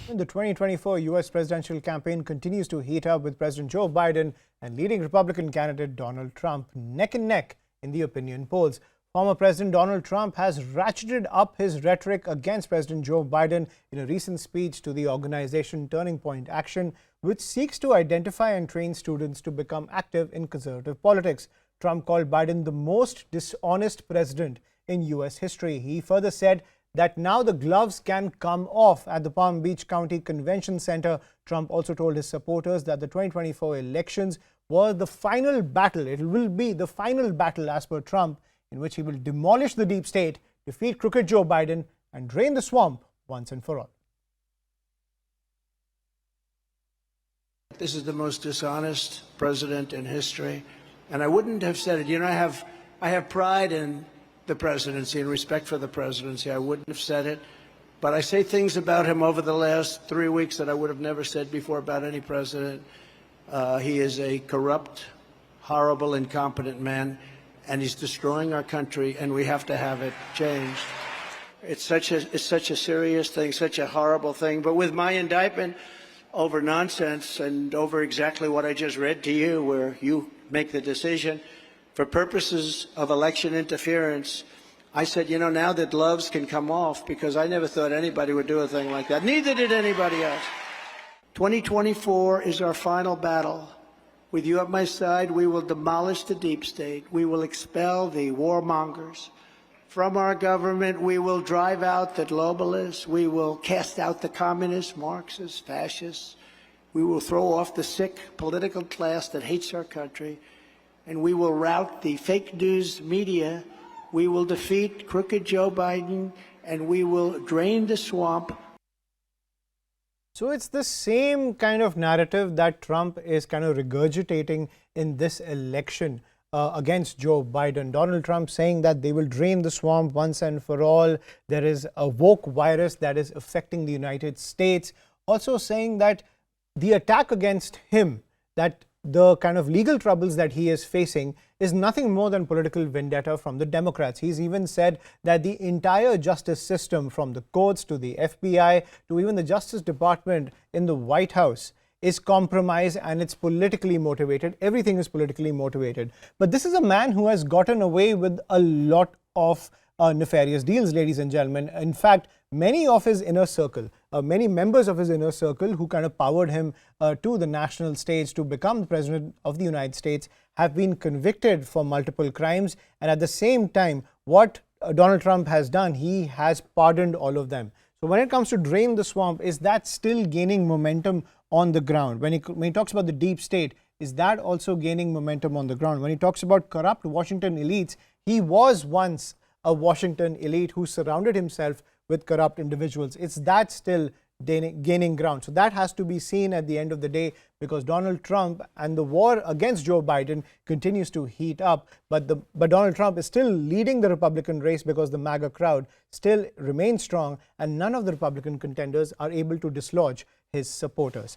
The 2024 U.S. presidential campaign continues to heat up, with President Joe Biden and leading Republican candidate Donald Trump neck and neck in the opinion polls. Former President Donald Trump has ratcheted up his rhetoric against President Joe Biden in a recent speech to the organization Turning Point Action, which seeks to identify and train students to become active in conservative politics. Trump called Biden the most dishonest president in U.S. history. He further said that now the gloves can come off at the Palm Beach County Convention Center. Trump also told his supporters that the 2024 elections were the final battle. It will be the final battle, as per Trump, in which he will demolish the deep state, defeat crooked Joe Biden, and drain the swamp once and for all. This is the most dishonest president in history, and I wouldn't have said it. You know, I have pride in the presidency and respect for the presidency. I wouldn't have said it, but I say things about him over the last 3 weeks that I would have never said before about any president. He is a corrupt, horrible, incompetent man, and he's destroying our country, and we have to have it changed. It's such a serious thing, such a horrible thing. But with my indictment over nonsense and over exactly what I just read to you, where you make the decision, for purposes of election interference, I said, you know, now the gloves can come off, because I never thought anybody would do a thing like that. Neither did anybody else. 2024 is our final battle. With you at my side, we will demolish the deep state. We will expel the warmongers from our government. We will drive out the globalists. We will cast out the communists, Marxists, fascists. We will throw off the sick political class that hates our country. And we will rout the fake news media. We will defeat crooked Joe Biden, and we will drain the swamp. So it's the same kind of narrative that Trump is kind of regurgitating in this election against Joe Biden. Donald Trump saying that they will drain the swamp once and for all. There is a woke virus that is affecting the United States. Also saying that the attack against him, that the kind of legal troubles that he is facing, is nothing more than political vendetta from the Democrats. He's even said that the entire justice system, from the courts to the FBI to even the Justice Department in the White House, is compromised and it's politically motivated. Everything is politically motivated. But this is a man who has gotten away with a lot of nefarious deals, ladies and gentlemen. In fact, many of his inner circle, many members of his inner circle who kind of powered him to the national stage to become the president of the United States, have been convicted for multiple crimes. And at the same time, what Donald Trump has done, he has pardoned all of them. So when it comes to drain the swamp, is that still gaining momentum on the ground? When he talks about the deep state, is that also gaining momentum on the ground? When he talks about corrupt Washington elites, he was once a Washington elite who surrounded himself with corrupt individuals. It's that still gaining ground. So that has to be seen at the end of the day, because Donald Trump and the war against Joe Biden continues to heat up. But Donald Trump is still leading the Republican race, because the MAGA crowd still remains strong and none of the Republican contenders are able to dislodge his supporters.